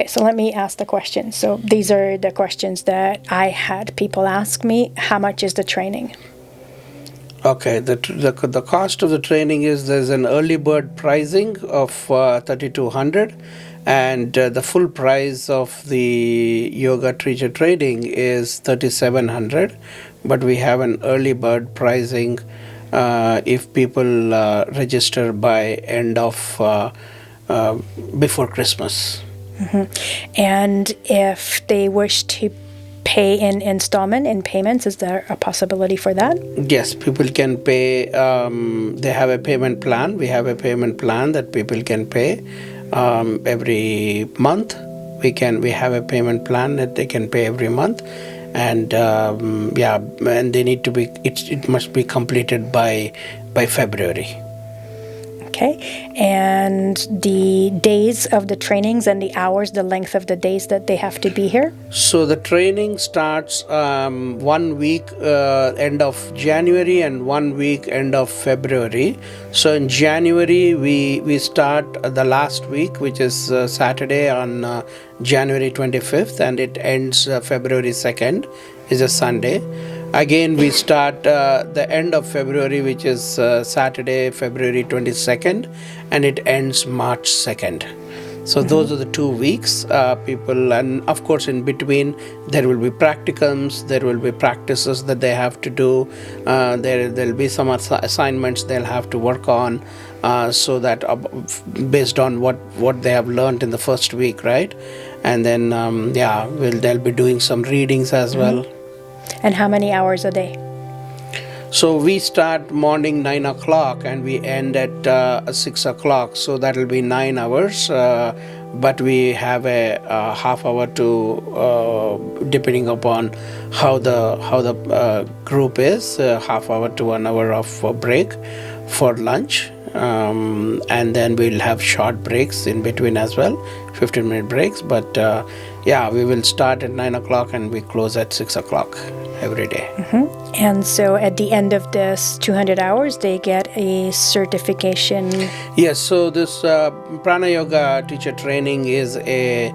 Okay, so let me ask the question. So these are the questions that I had people ask me. How much is the training? Okay, the cost of the training is there's an early bird pricing of 3,200, and the full price of the yoga teacher training is 3,700. But we have an early bird pricing if people register by end of before Christmas. And if they wish to pay in installment, in payments, is there a possibility for that? Yes, people can pay. They have a payment plan. We have a payment plan that people can pay every month. We have a payment plan that they can pay every month, and and they need to be. It must be completed by February. Okay, and the days of the trainings and the hours, the length of the days that they have to be here? So the training starts 1 week end of January and 1 week end of February. So in January we start the last week, which is Saturday on January 25th, and it ends February 2nd, is a Sunday. Again, we start the end of February, which is Saturday, February 22nd, and it ends March 2nd. So those are the 2 weeks. People, and of course, in between, there will be practicums, there will be practices that they have to do. There'll be some assignments they'll have to work on, so that based on what they have learned in the first week, right? And then, they'll be doing some readings as well. And how many hours a day? So we start morning 9 o'clock and we end at 6 o'clock. So that will be 9 hours. But we have a half hour to, depending upon how the group is, half hour to 1 hour of break for lunch. And then we'll have short breaks in between as well, 15-minute breaks. But we will start at 9 o'clock and we close at 6 o'clock every day. And so at the end of this 200 hours, they get a certification? Yes, so this Prana-Yoga teacher training is a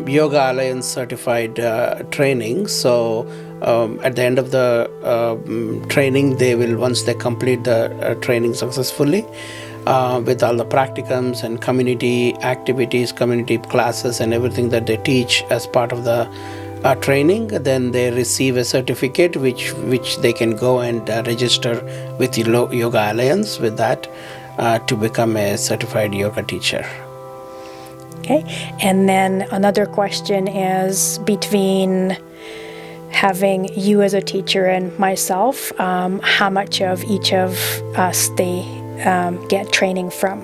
Yoga Alliance certified training. So at the end of the training, they will, once they complete the training successfully, with all the practicums and community activities, community classes and everything that they teach as part of the training, then they receive a certificate which they can go and register with the Yoga Alliance with that to become a certified yoga teacher. Okay, and then another question is, between having you as a teacher and myself, how much of each of us they get training from?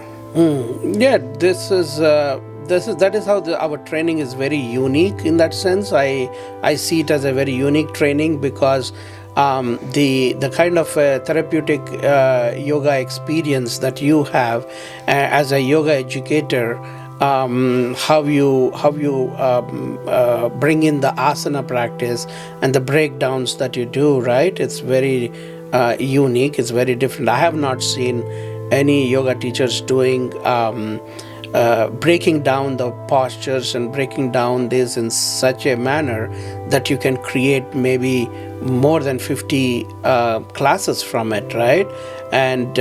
That is how our training is very unique in that sense. I see it as a very unique training because the kind of therapeutic yoga experience that you have as a yoga educator, how you bring in the asana practice and the breakdowns that you do, right? It's very unique. It's very different. I have not seen any yoga teachers doing breaking down the postures and breaking down this in such a manner that you can create maybe more than 50 classes from it, right? And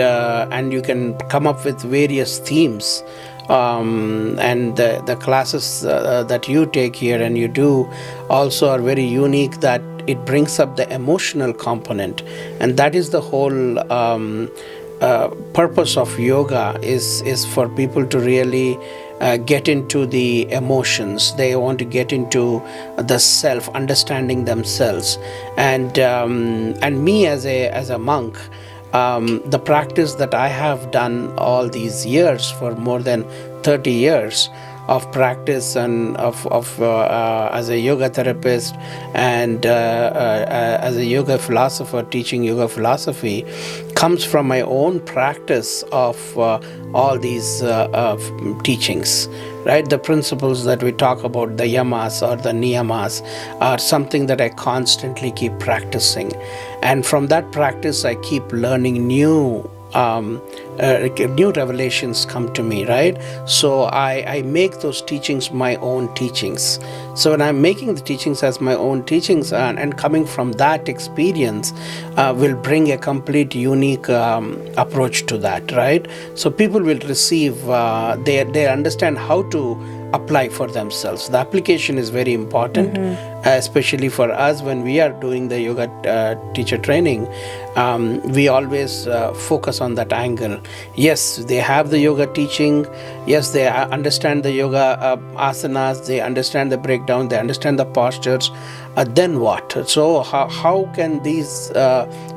you can come up with various themes. And the classes that you take here and you do also are very unique, that it brings up the emotional component, and that is the whole purpose of yoga is for people to really get into the emotions. They want to get into the self, understanding themselves. And me as a monk, the practice that I have done all these years, for more than 30 years of practice and of as a yoga therapist and as a yoga philosopher teaching yoga philosophy, comes from my own practice of all these teachings, right? The principles that we talk about, the yamas or the niyamas, are something that I constantly keep practicing. And from that practice, I keep learning new new revelations come to me, right? So I make those teachings my own teachings. So when I'm making the teachings as my own teachings, and coming from that experience, will bring a complete unique approach to that, right? So people will receive, they understand how to apply for themselves. The application is very important, especially for us when we are doing the yoga teacher training. We always focus on that angle. Yes, they have the yoga teaching. Yes, they understand the yoga asanas. They understand the breakdown. They understand the postures. Then what? So how can these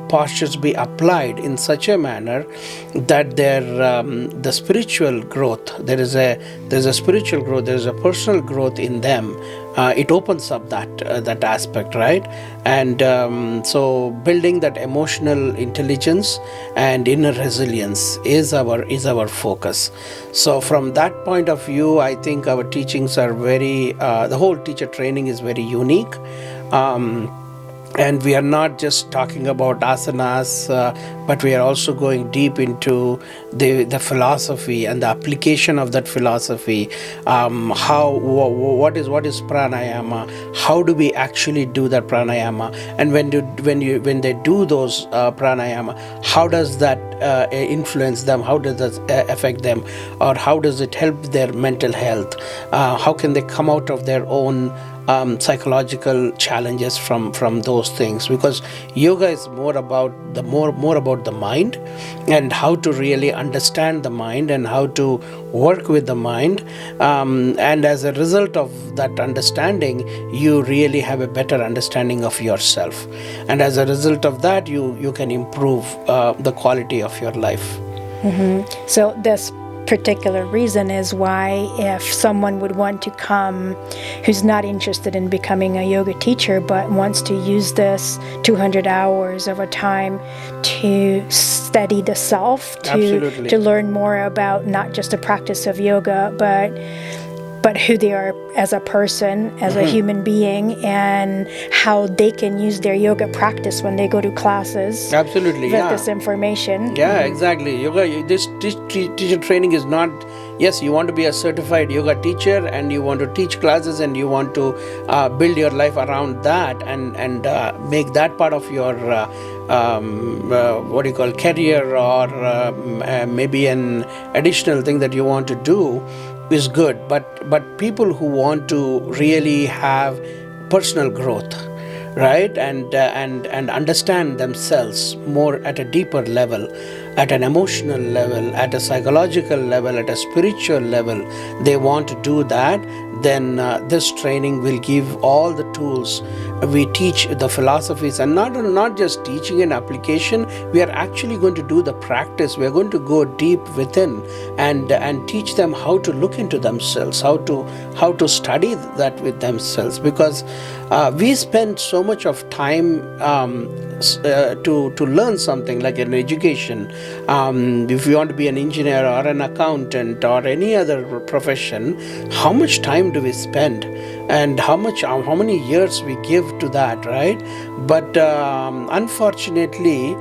postures be applied in such a manner that the spiritual growth, there's a spiritual growth, there's a personal growth in them. It opens up that aspect, right? And so building that emotional intelligence and inner resilience is our focus. So from that point of view, I think our teachings are very, the whole teacher training is very unique. And we are not just talking about asanas, but we are also going deep into the philosophy and the application of that philosophy. What is pranayama? How do we actually do that pranayama? And when they do those pranayama, how does that influence them? How does that affect them? Or how does it help their mental health? How can they come out of their own psychological challenges from those things? Because yoga is more about the mind, and how to really understand the mind and how to work with the mind, and as a result of that understanding, you really have a better understanding of yourself, and as a result of that, you can improve the quality of your life. So this particular reason is why, if someone would want to come who's not interested in becoming a yoga teacher but wants to use this 200 hours of a time to study the self, to learn more about not just the practice of yoga, but who they are as a person, as a human being, and how they can use their yoga practice when they go to classes. Absolutely, with this information. Yeah, exactly. Yoga, this teacher training is not, yes, you want to be a certified yoga teacher and you want to teach classes and you want to build your life around that and make that part of your career, or maybe an additional thing that you want to do is good, but people who want to really have personal growth, right, and understand themselves more at a deeper level, at an emotional level, at a psychological level, at a spiritual level, they want to do that, then this training will give all the tools. We teach the philosophies, and not just teaching and application. We are actually going to do the practice. We are going to go deep within and teach them how to look into themselves, how to study that with themselves. Because we spend so much of time to learn something like an education. If you want to be an engineer or an accountant or any other profession, how much time do we spend? And how many years we give to that, right? But unfortunately,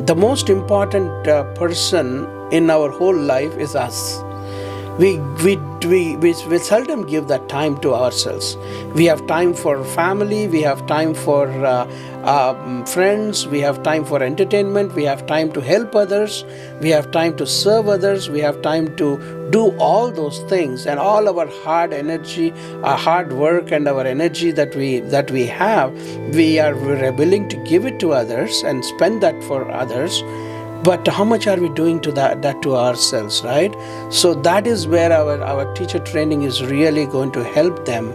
the most important person in our whole life is us. We seldom give that time to ourselves. We have time for family, we have time for friends, we have time for entertainment, we have time to help others, we have time to serve others, we have time to do all those things, and all our hard energy, our hard work and our energy that we have, we are willing to give it to others and spend that for others. But how much are we doing to that to ourselves, right? So that is where our teacher training is really going to help them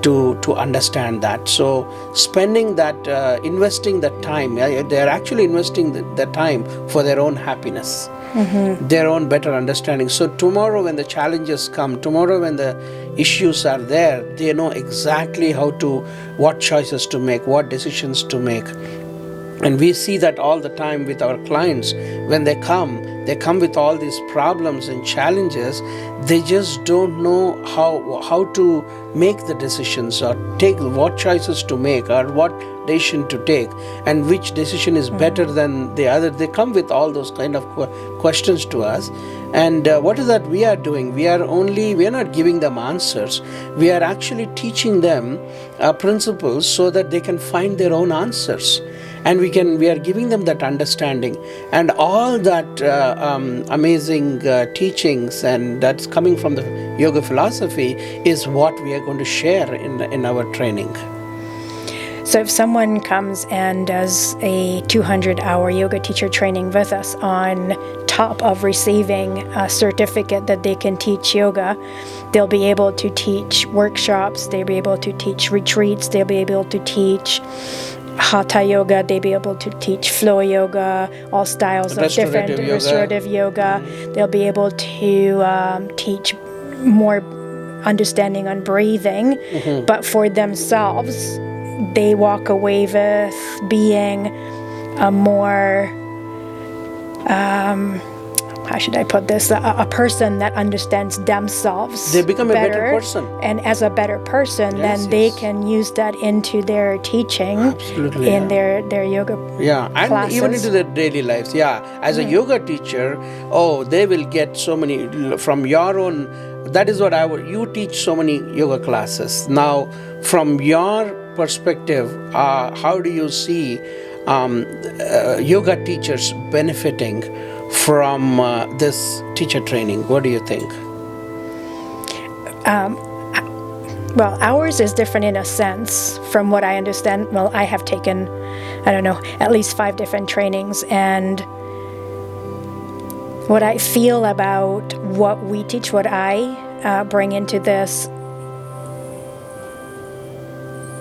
to understand that. So spending that, investing that time, they're actually investing the time for their own happiness, their own better understanding. So tomorrow when the challenges come, tomorrow when the issues are there, they know exactly what choices to make, what decisions to make. And we see that all the time with our clients. When they come, they come with all these problems and challenges. They just don't know how to make the decisions, or take what choices to make, or what decision to take, and which decision is better than the other. They come with all those kind of questions to us. And what is that we are doing? We are not giving them answers. We are actually teaching them principles so that they can find their own answers. And we are giving them that understanding, and all that amazing teachings, and that's coming from the yoga philosophy, is what we are going to share in our training. So if someone comes and does a 200-hour yoga teacher training with us on top of receiving a certificate that they can teach yoga, they'll be able to teach workshops, they'll be able to teach retreats, they'll be able to teach Hatha yoga, they'll be able to teach flow yoga, all styles of different restorative yoga. They'll be able to teach more understanding on breathing, but for themselves, they walk away with being a more, how should I put this, a person that understands themselves. They become a better person. And as a better person, then they can use that into their teaching. Absolutely, in their yoga and classes. Even into their daily lives. As a yoga teacher, they will get so many from your own. That is what you teach so many yoga classes. Now, from your perspective, how do you see yoga teachers benefiting from this teacher training? What do you think? Well, ours is different in a sense from what I understand. Well, I have taken, at least 5 different trainings, and what I feel about what we teach, what I bring into this,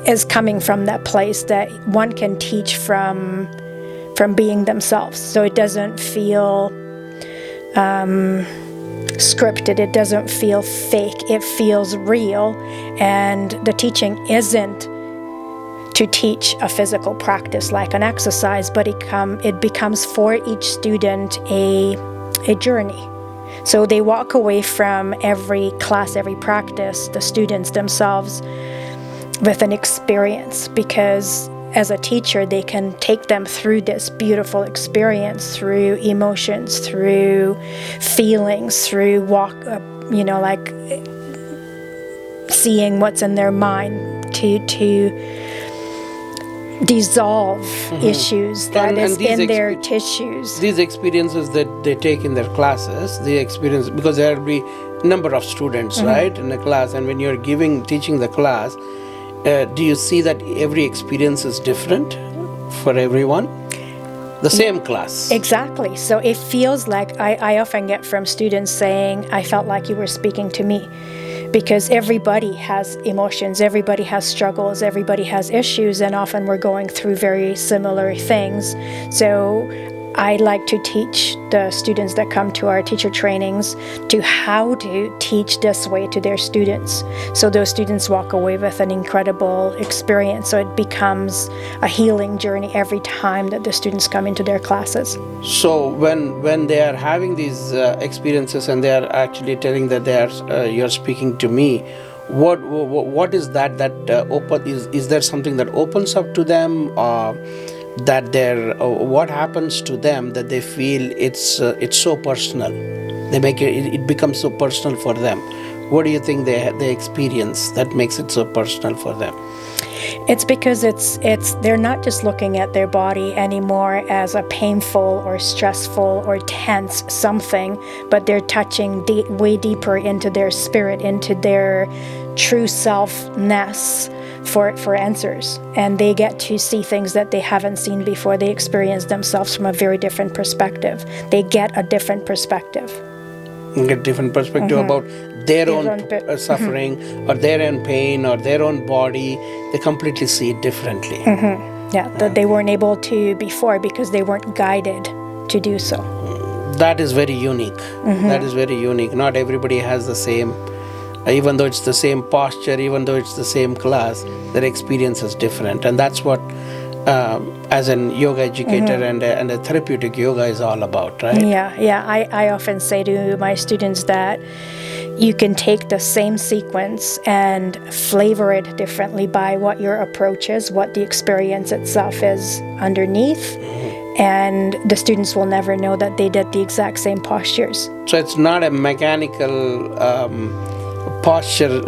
is coming from that place that one can teach from being themselves. So it doesn't feel scripted, it doesn't feel fake, it feels real. And the teaching isn't to teach a physical practice like an exercise, but it becomes for each student a journey. So they walk away from every class, every practice, the students themselves, with an experience, because as a teacher, they can take them through this beautiful experience, through emotions, through feelings, through like seeing what's in their mind, to dissolve issues that is in their tissues. These experiences that they take in their classes, because there will be number of students, right, in a class, and when you're teaching the class, do you see that every experience is different for everyone? The same class. Exactly. So it feels like I often get from students saying, I felt like you were speaking to me, because everybody has emotions, everybody has struggles, everybody has issues, and often we're going through very similar things. So I like to teach the students that come to our teacher trainings to how to teach this way to their students. So those students walk away with an incredible experience. So it becomes a healing journey every time that the students come into their classes. So when they are having these experiences and they are actually telling that you're speaking to me, what is that open? Is there something that opens up to them? That what happens to them that they feel it's so personal? It becomes so personal for them. What do you think they experience that makes it so personal for them? It's because they're not just looking at their body anymore as a painful or stressful or tense something, but they're touching way deeper into their spirit, into their true selfness for answers. And they get to see things that they haven't seen before. They experience themselves from a very different perspective. They get a different perspective. Get different perspective about their own suffering or their own pain or their own body. They completely see it differently. That they weren't able to before because they weren't guided to do so. That is very unique. That is very unique. Not everybody has the same, even though it's the same posture, even though it's the same class, their experience is different. And that's what as an yoga educator and a therapeutic yoga is all about, right? Yeah. I often say to my students that you can take the same sequence and flavor it differently by what your approach is, what the experience itself is underneath, and the students will never know that they did the exact same postures. So it's not a mechanical posture,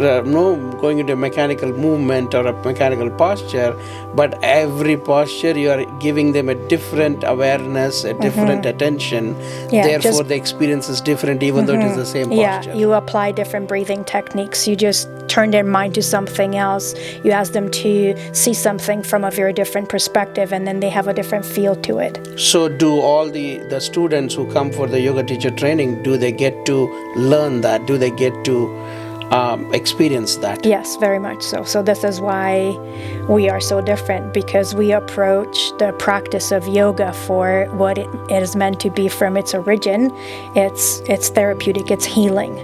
going into a mechanical movement or a mechanical posture, but every posture you are giving them a different awareness, a different attention. Therefore, the experience is different, even though it is the same posture. Yeah, you apply different breathing techniques. You just turn their mind to something else. You ask them to see something from a very different perspective, and then they have a different feel to it. So do all the students who come for the yoga teacher training, do they get to learn that? Do they get to experience that? Yes, very much so. So this is why we are so different, because we approach the practice of yoga for what it is meant to be from its origin. It's therapeutic, it's healing.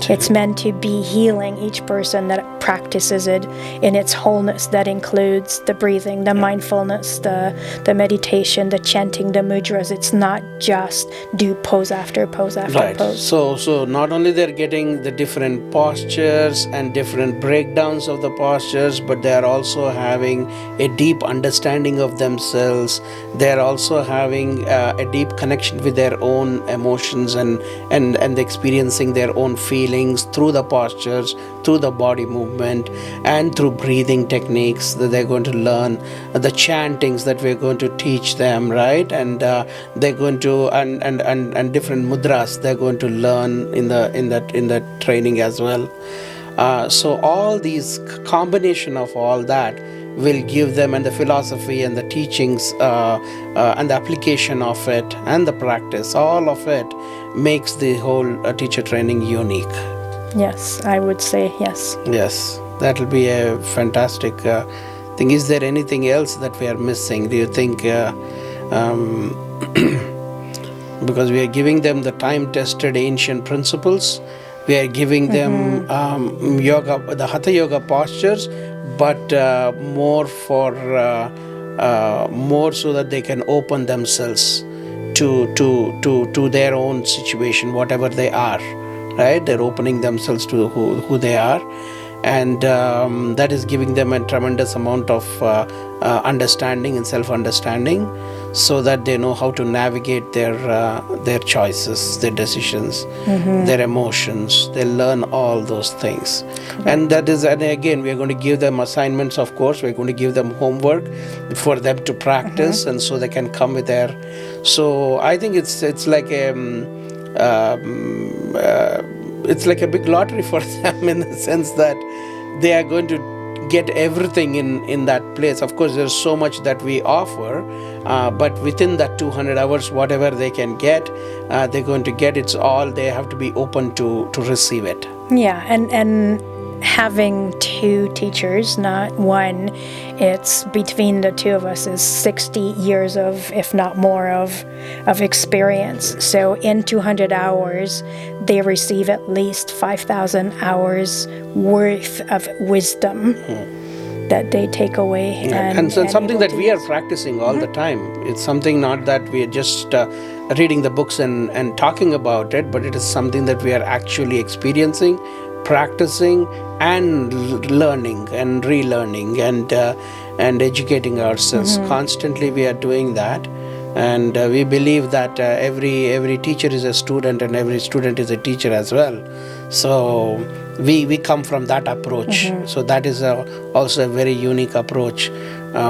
It's meant to be healing each person that practices it in its wholeness. That includes the breathing, the mindfulness, the meditation, the chanting, the mudras. It's not just do pose after pose after pose. So not only they're getting the different postures and different breakdowns of the postures, but they're also having a deep understanding of themselves. They're also having a deep connection with their own emotions and experiencing their own feelings through the postures, through the body movement, and through breathing techniques that they're going to learn, the chantings that we're going to teach them, right? And they're going to and different mudras they're going to learn in the training as well. So all these combination of all that will give them, and the philosophy and the teachings and the application of it and the practice, all of it makes the whole teacher training unique. Yes, I would say yes. Yes, that will be a fantastic thing. Is there anything else that we are missing? Do you think, because we are giving them the time-tested ancient principles, we are giving them yoga, the Hatha Yoga postures, but more so that they can open themselves to their own situation, whatever they are, right? They're opening themselves to who they are, and that is giving them a tremendous amount of understanding and self-understanding, so that they know how to navigate their choices, their decisions, their emotions. They learn all those things. And that is, and again, we are going to give them assignments, of course. We're going to give them homework for them to practice, and so they can come with their. So I think it's like it's like a big lottery for them, in the sense that they are going to get everything in that place. Of course, there's so much that we offer, but within that 200 hours, whatever they can get, they're going to get. It's all, they have to be open to receive it. Yeah, and having two teachers, not one, it's between the two of us is 60 years of, if not more, of experience. So in 200 hours, they receive at least 5,000 hours worth of wisdom that they take away. And so something that we are practicing all the time. It's something not that we are just reading the books and talking about it, but it is something that we are actually experiencing, practicing, and learning and relearning and educating ourselves. Constantly we are doing that, and we believe that every teacher is a student, and every student is a teacher as well. So we come from that approach. So that is also a very unique approach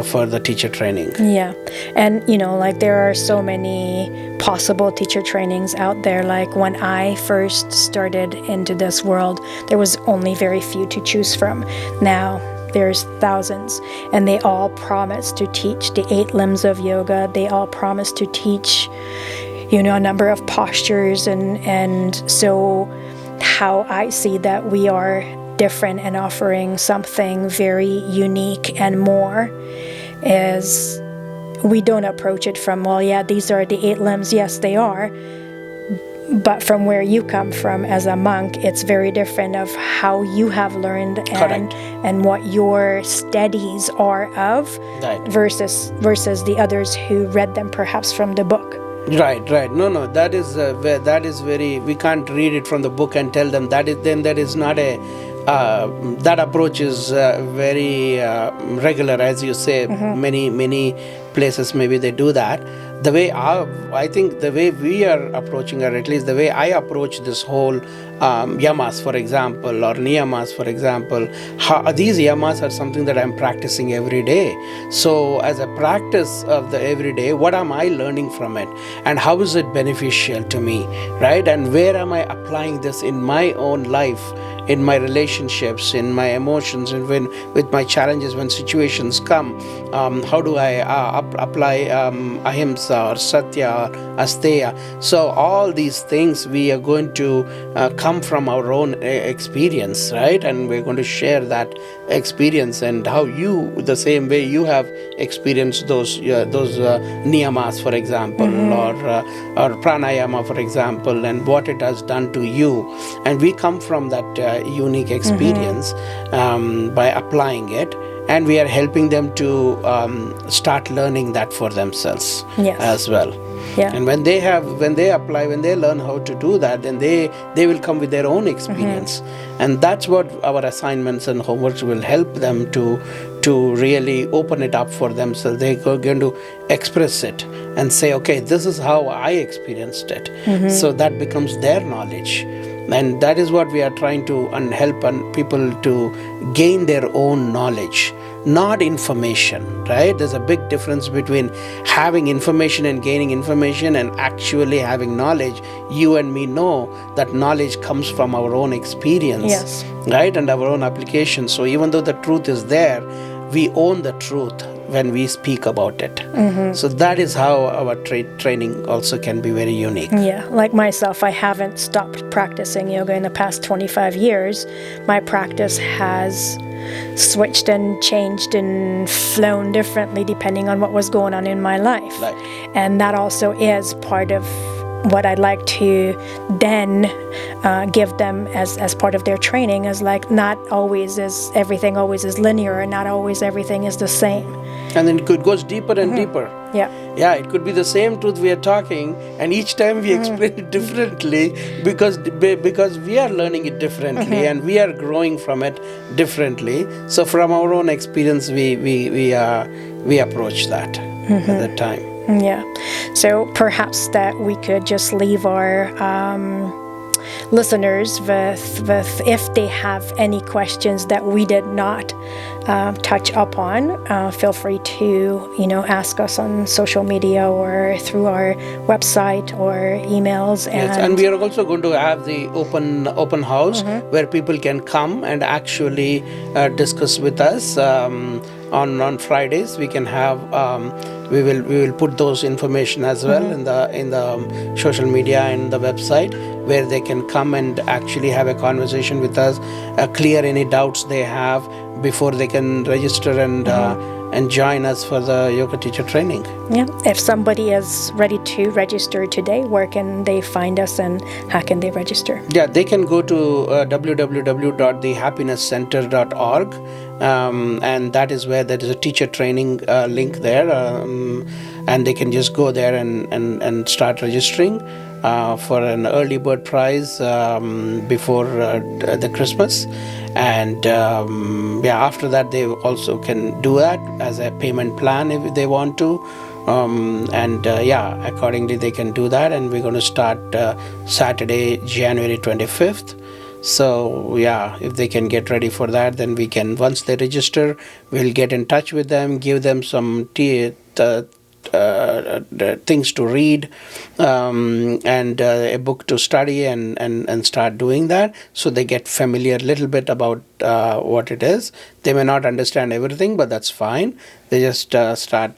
for the teacher training. Yeah, and like there are so many possible teacher trainings out there. Like when I first started into this world, there was only very few to choose from. Now there's thousands, and they all promise to teach the 8 limbs of yoga. They all promise to teach, a number of postures, and so how I see that we are different and offering something very unique and more is we don't approach it from, well, yeah, these are the 8 limbs. Yes, they are. But from where you come from as a monk, it's very different of how you have learned and what your studies are of Right. versus the others who read them perhaps from the book. Right. No. That is very. We can't read it from the book and tell them that is. Then that is not a. That approach is very regular, as you say. Many places maybe they do that. The way I think the way we are approaching, or at least the way I approach this whole yamas, for example, or niyamas, for example, these yamas are something that I'm practicing every day. So as a practice of the everyday, what am I learning from it, and how is it beneficial to me, right? And where am I applying this in my own life, in my relationships, in my emotions, and with my challenges when situations come? How do I apply ahimsa or satya or asteya? So all these things we are going to come from our own experience, right? And we're going to share that experience, and how you, the same way you have experienced those niyamas, for example, or pranayama, for example, and what it has done to you. And we come from that unique experience by applying it, and we are helping them to start learning that for themselves as well. Yeah. And when they apply, when they learn how to do that, then they will come with their own experience. And that's what our assignments and homeworks will help them to really open it up for themselves. They're going to express it and say, okay, this is how I experienced it. So that becomes their knowledge. And that is what we are trying to help people to gain their own knowledge, not information, right? There's a big difference between having information and gaining information and actually having knowledge. You and me know that knowledge comes from our own experience, right? And our own application. So even though the truth is there, we own the truth when we speak about it. So that is how our training also can be very unique. Yeah, like myself, I haven't stopped practicing yoga in the past 25 years. My practice has switched and changed and flown differently depending on what was going on in my life. Right. And that also is part of what I'd like to then give them as part of their training, is like not always is everything always is linear, and not always everything is the same. And then it goes deeper and deeper. Yeah, it could be the same truth we are talking, and each time we explain it differently because we are learning it differently and we are growing from it differently. So from our own experience, we approach that at that time. Yeah. So perhaps that we could just leave our listeners with if they have any questions that we did not touch upon, feel free to ask us on social media or through our website or emails. And we are also going to have the open house where people can come and actually discuss with us. On Fridays we can have we will put those information as well in the social media and the website, where they can come and actually have a conversation with us, clear any doubts they have before they can register and join us for the yoga teacher training. Yeah. If somebody is ready to register today, where can they find us and how can they register? Yeah, they can go to www.thehappinesscenter.org, and that is where there is a teacher training link there, and they can just go there and start registering for an early bird prize before the Christmas. And after that they also can do that as a payment plan if they want to. Accordingly they can do that, and we're going to start Saturday, January 25th. So if they can get ready for that, then we can, once they register, we'll get in touch with them, give them some things to read, and a book to study, and start doing that, so they get familiar a little bit about what it is. They may not understand everything, but that's fine. They just start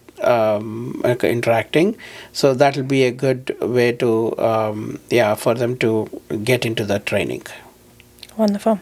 interacting. So that will be a good way to for them to get into the training. Wonderful.